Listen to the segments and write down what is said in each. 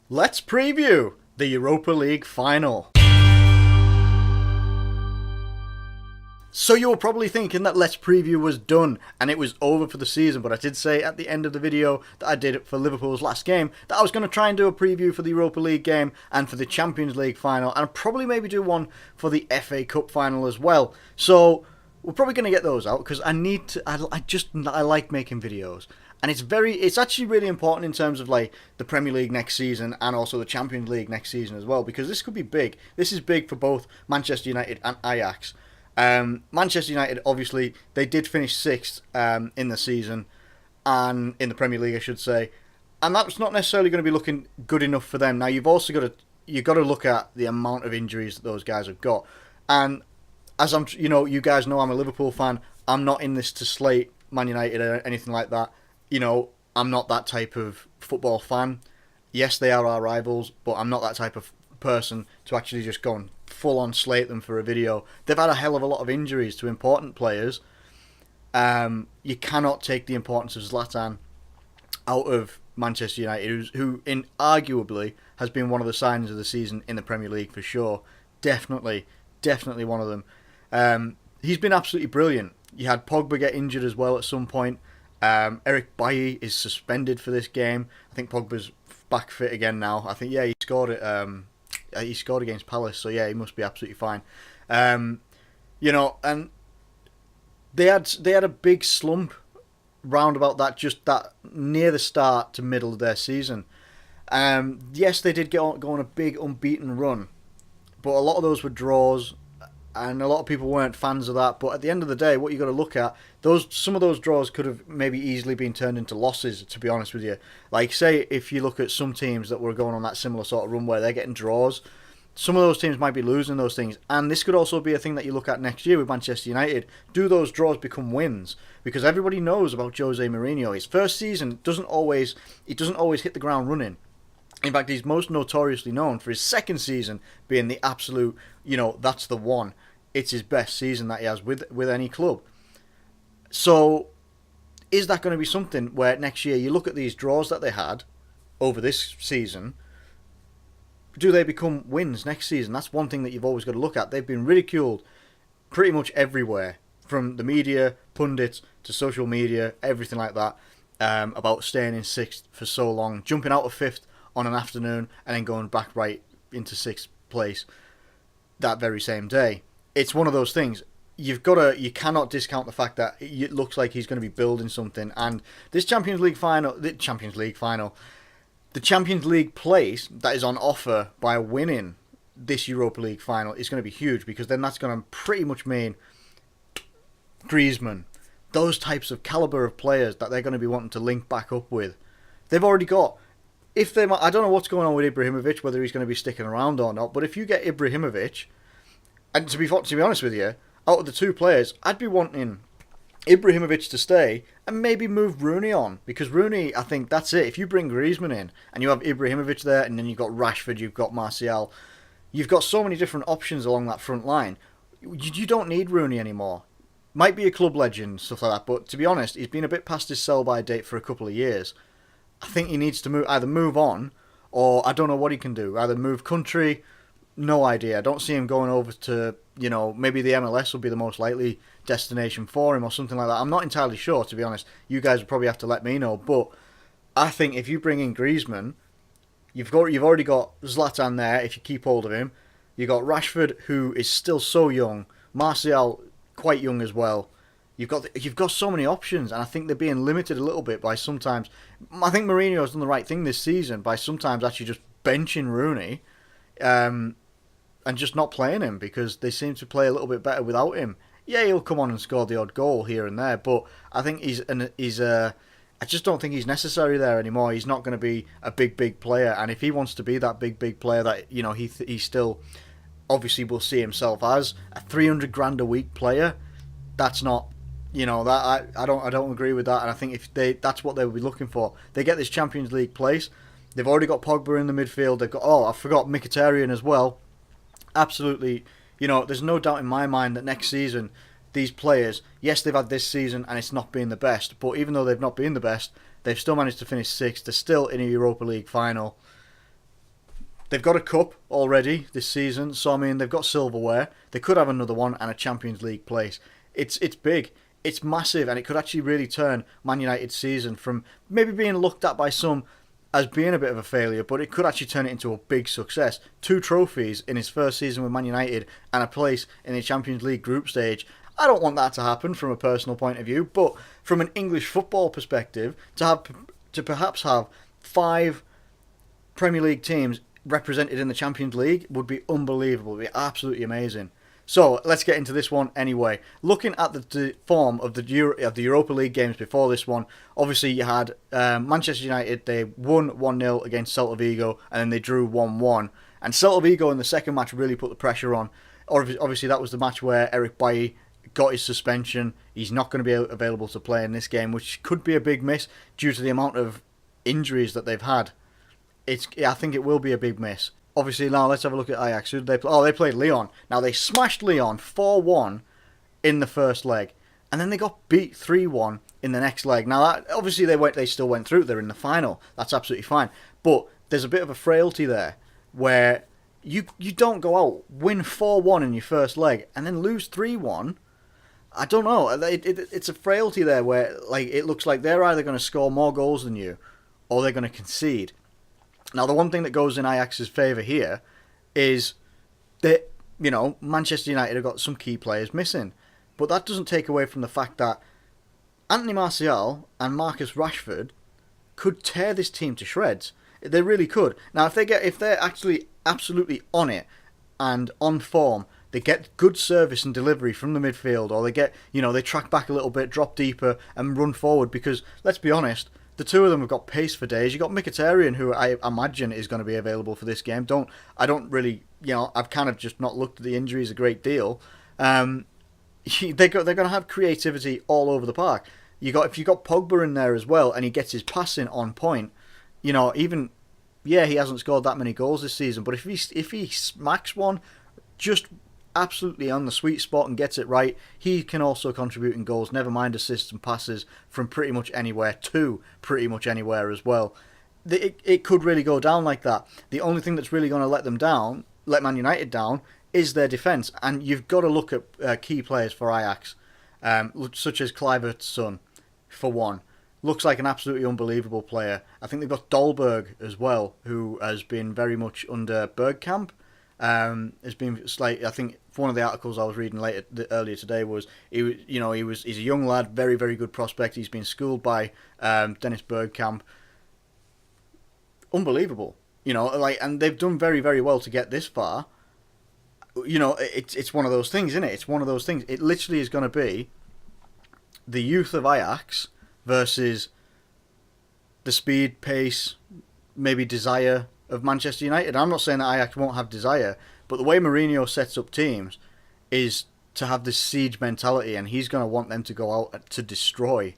Let's preview the Europa League final. So you were probably thinking that Let's Preview was done and it was over for the season, but I did say at the end of the video that I did for Liverpool's last game that I was going to try and do a preview for the Europa League game and for the Champions League final, and I'll probably maybe do one for the FA Cup final as well. So we're probably going to get those out because I need to. I like making videos. And it's actually really important in terms of like the Premier League next season and also the Champions League next season as well, because this could be big. This is big for both Manchester United and Ajax. Manchester United, obviously, they did finish sixth in the season, and in the Premier League, I should say, and that's not necessarily going to be looking good enough for them. Now, you've got to look at the amount of injuries that those guys have got, and as you guys know, I'm a Liverpool fan. I'm not in this to slate Man United or anything like that. I'm not that type of football fan. Yes, they are our rivals, but I'm not that type of person to actually just go and full on slate them for a video. They've had a hell of a lot of injuries to important players. You cannot take the importance of Zlatan out of Manchester United, who arguably has been one of the signings of the season in the Premier League for sure. Definitely one of them. He's been absolutely brilliant. You had Pogba get injured as well at some point. Eric Bailly is suspended for this game. I think Pogba's back fit again now. I think he scored it. He scored against Palace, so he must be absolutely fine. And they had a big slump round about that near the start to middle of their season. Yes, they did go on a big unbeaten run, but a lot of those were draws, and a lot of people weren't fans of that. But at the end of the day, what you got to look at, some of those draws could have maybe easily been turned into losses, to be honest with you. Like, say, if you look at some teams that were going on that similar sort of run where they're getting draws, some of those teams might be losing those things. And this could also be a thing that you look at next year with Manchester United. Do those draws become wins? Because everybody knows about Jose Mourinho. His first season doesn't always hit the ground running. In fact, he's most notoriously known for his second season being the absolute, that's the one. It's his best season that he has with any club. So, is that going to be something where next year you look at these draws that they had over this season, do they become wins next season? That's one thing that you've always got to look at. They've been ridiculed pretty much everywhere, from the media, pundits, to social media, everything like that, about staying in sixth for so long, jumping out of fifth on an afternoon and then going back right into sixth place that very same day. It's one of those things. You cannot discount the fact that it looks like he's going to be building something, and this Champions League the Champions League place that is on offer by winning this Europa League final is going to be huge, because then that's going to pretty much mean Griezmann, those types of caliber of players that they're going to be wanting to link back up with. They've already got. I don't know what's going on with Ibrahimovic, whether he's going to be sticking around or not. But if you get Ibrahimovic, and to be honest with you, out of the two players, I'd be wanting Ibrahimovic to stay and maybe move Rooney on, because Rooney, I think that's it. If you bring Griezmann in and you have Ibrahimovic there, and then you've got Rashford, you've got Martial, you've got so many different options along that front line. You don't need Rooney anymore. Might be a club legend, stuff like that, but to be honest, he's been a bit past his sell-by date for a couple of years. I think he needs to either move on, or I don't know what he can do. Either move country, no idea. I don't see him going over to, maybe the MLS will be the most likely destination for him or something like that. I'm not entirely sure, to be honest. You guys will probably have to let me know. But I think if you bring in Griezmann, you've already got Zlatan there if you keep hold of him. You've got Rashford, who is still so young. Martial, quite young as well. You've got so many options, and I think they're being limited a little bit by sometimes. I think Mourinho has done the right thing this season by sometimes actually just benching Rooney, and just not playing him, because they seem to play a little bit better without him. Yeah, he'll come on and score the odd goal here and there, but I think I just don't think he's necessary there anymore. He's not going to be a big player, and if he wants to be that big player that he still obviously will see himself as a 300 grand a week player, that's not. That I don't agree with that, and I think that's what they would be looking for. They get this Champions League place. They've already got Pogba in the midfield. They've got I forgot Mkhitaryan as well. Absolutely, there's no doubt in my mind that next season these players, yes, they've had this season and it's not been the best, but even though they've not been the best, they've still managed to finish sixth. They're still in a Europa League final. They've got a cup already this season, so I mean they've got silverware. They could have another one and a Champions League place. It's big, it's massive, and it could actually really turn Man United's season from maybe being looked at by some as being a bit of a failure, but it could actually turn it into a big success. 2 trophies in his first season with Man United and a place in the Champions League group stage. I don't want that to happen from a personal point of view, but from an English football perspective, to perhaps have 5 Premier League teams represented in the Champions League would be unbelievable. It would be absolutely amazing. So let's get into this one anyway. Looking at the form of the Europa League games before this one, obviously you had Manchester United. They won 1-0 against Celta Vigo, and then they drew 1-1. And Celta Vigo in the second match really put the pressure on. Obviously that was the match where Eric Bailly got his suspension. He's not going to be available to play in this game, which could be a big miss due to the amount of injuries that they've had. I think it will be a big miss. Obviously, now let's have a look at Ajax. Who did they play? Oh, they played Lyon. Now, they smashed Lyon 4-1 in the first leg. And then they got beat 3-1 in the next leg. Now, obviously, they still went through. They're in the final. That's absolutely fine. But there's a bit of a frailty there where you don't go out, win 4-1 in your first leg, and then lose 3-1. I don't know. It's a frailty there where it looks like they're either going to score more goals than you or they're going to concede. Now, the one thing that goes in Ajax's favour here is that, Manchester United have got some key players missing. But that doesn't take away from the fact that Anthony Martial and Marcus Rashford could tear this team to shreds. They really could. Now, if they're actually absolutely on it and on form, they get good service and delivery from the midfield, or they get, they track back a little bit, drop deeper, and run forward. Because, let's be honest, the two of them have got pace for days. You've got Mkhitaryan, who I imagine is going to be available for this game. I don't really, I've kind of just not looked at the injuries a great deal. They're going to have creativity all over the park. If you got Pogba in there as well, and he gets his passing on point, he hasn't scored that many goals this season, but if he smacks one just absolutely on the sweet spot and gets it right, he can also contribute in goals, never mind assists and passes from pretty much anywhere to pretty much anywhere as well. It could really go down like that. The only thing that's really going to let Man United down, is their defence. And you've got to look at key players for Ajax, such as Kluivert's son, for one. Looks like an absolutely unbelievable player. I think they've got Dolberg as well, who has been very much under Bergkamp. Has been I think one of the articles I was reading earlier today was he's a young lad, very very good prospect. He's been schooled by Dennis Bergkamp. Unbelievable, and they've done very very well to get this far. It's one of those things, isn't it? It's one of those things. It literally is going to be the youth of Ajax versus the speed, pace, maybe desire of Manchester United. I'm not saying that Ajax won't have desire, but the way Mourinho sets up teams is to have this siege mentality, and he's going to want them to go out to destroy.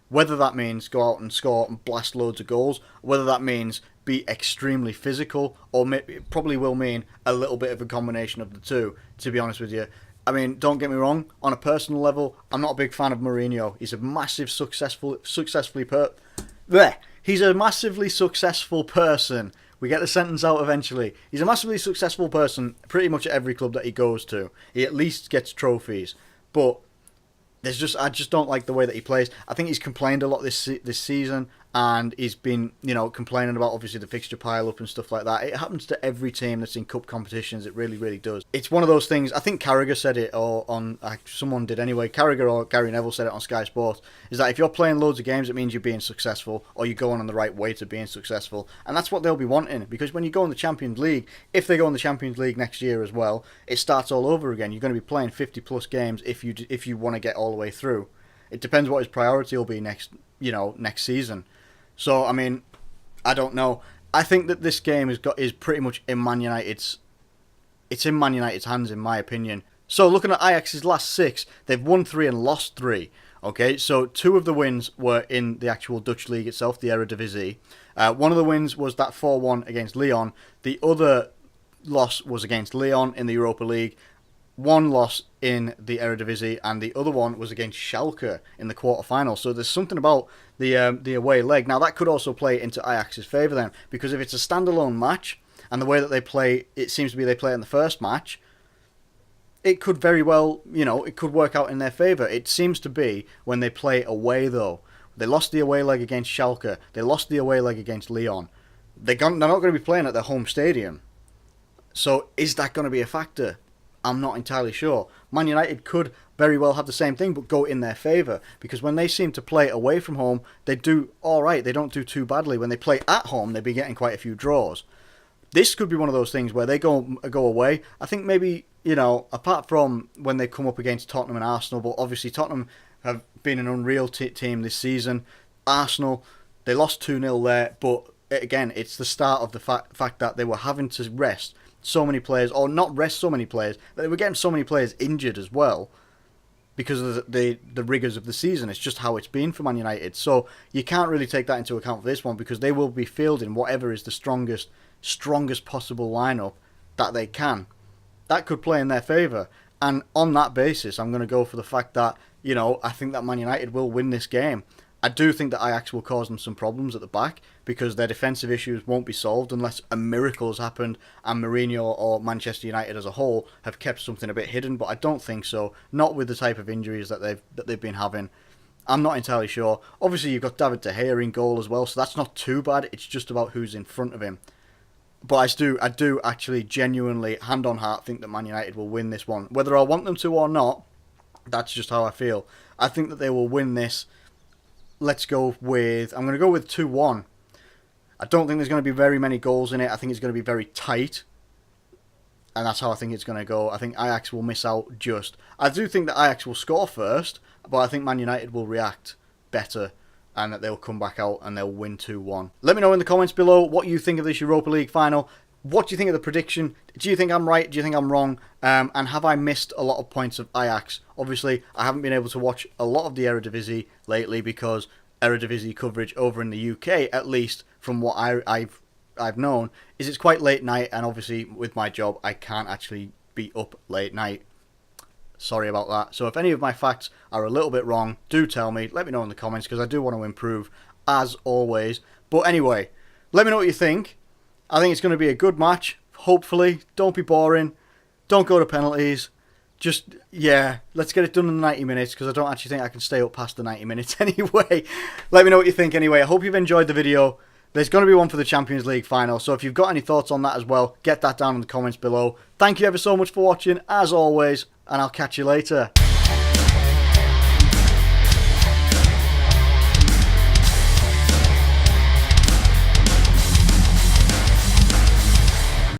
Whether that means go out and score and blast loads of goals, whether that means be extremely physical, or it probably will mean a little bit of a combination of the two, to be honest with you. I mean, don't get me wrong, on a personal level, I'm not a big fan of Mourinho. He's a massive He's a massively successful person. We get the sentence out eventually. He's a massively successful person pretty much at every club that he goes to. He at least gets trophies. But I just don't like the way that he plays. I think he's complained a lot this season, and he's been, complaining about obviously the fixture pile up and stuff like that. It happens to every team that's in cup competitions. It really, really does. It's one of those things. I think Carragher said it, or someone did anyway. Carragher or Gary Neville said it on Sky Sports. Is that if you're playing loads of games, it means you're being successful, or you're going on the right way to being successful, and that's what they'll be wanting. Because when you go in the Champions League, if they go in the Champions League next year as well, it starts all over again. You're going to be playing 50 plus games if you want to get all the way through. It depends what his priority will be next season. So, I mean, I don't know. I think that this game is pretty much in Man United's. It's in Man United's hands, in my opinion. So, looking at Ajax's last 6, they've won 3 and lost 3. Okay, so 2 of the wins were in the actual Dutch league itself, the Eredivisie. One of the wins was that 4-1 against Lyon. The other loss was against Lyon in the Europa League. 1 loss in the Eredivisie, and the other one was against Schalke in the quarterfinal. So there's something about the away leg. Now that could also play into Ajax's favour then, because if it's a standalone match, and the way that they play, it seems to be they play in the first match, it could very well, it could work out in their favour. It seems to be when they play away, though. They lost the away leg against Schalke. They lost the away leg against Lyon. They're not going to be playing at their home stadium. So is that going to be a factor? I'm not entirely sure. Man United could very well have the same thing, but go in their favour. Because when they seem to play away from home, they do alright. They don't do too badly. When they play at home, they'd be getting quite a few draws. This could be one of those things where they go away. I think maybe, apart from when they come up against Tottenham and Arsenal, but obviously Tottenham have been an unreal team this season. Arsenal, they lost 2-0 there, but again, it's the start of the fact that they were having to rest so many players, or not rest so many players, but they were getting so many players injured as well because of the rigours of the season. It's just how it's been for Man United. So you can't really take that into account for this one, because they will be fielding whatever is the strongest possible lineup that they can. That could play in their favour. And on that basis, I'm going to go for the fact that, I think that Man United will win this game. I do think that Ajax will cause them some problems at the back, because their defensive issues won't be solved unless a miracle has happened and Mourinho or Manchester United as a whole have kept something a bit hidden, but I don't think so. Not with the type of injuries that they've been having. I'm not entirely sure. Obviously, you've got David De Gea in goal as well, so that's not too bad. It's just about who's in front of him. But I do actually genuinely, hand on heart, think that Man United will win this one. Whether I want them to or not, that's just how I feel. I think that they will win this. I'm going to go with 2-1. I don't think there's going to be very many goals in it. I think it's going to be very tight. And that's how I think it's going to go. I think Ajax will miss out just. I do think that Ajax will score first, but I think Man United will react better and that they'll come back out and they'll win 2-1. Let me know in the comments below what you think of this Europa League final. What do you think of the prediction? Do you think I'm right? Do you think I'm wrong? And have I missed a lot of points of Ajax? Obviously, I haven't been able to watch a lot of the Eredivisie lately because Eredivisie coverage over in the UK, at least from what I've known, is it's quite late night, and obviously with my job, I can't actually be up late night. Sorry about that. So if any of my facts are a little bit wrong, do tell me. Let me know in the comments, because I do want to improve, as always. But anyway, let me know what you think. I think it's going to be a good match, hopefully. Don't be boring. Don't go to penalties. Just, let's get it done in the 90 minutes, because I don't actually think I can stay up past the 90 minutes anyway. Let me know what you think anyway. I hope you've enjoyed the video. There's going to be one for the Champions League final, so if you've got any thoughts on that as well, get that down in the comments below. Thank you ever so much for watching, as always, and I'll catch you later.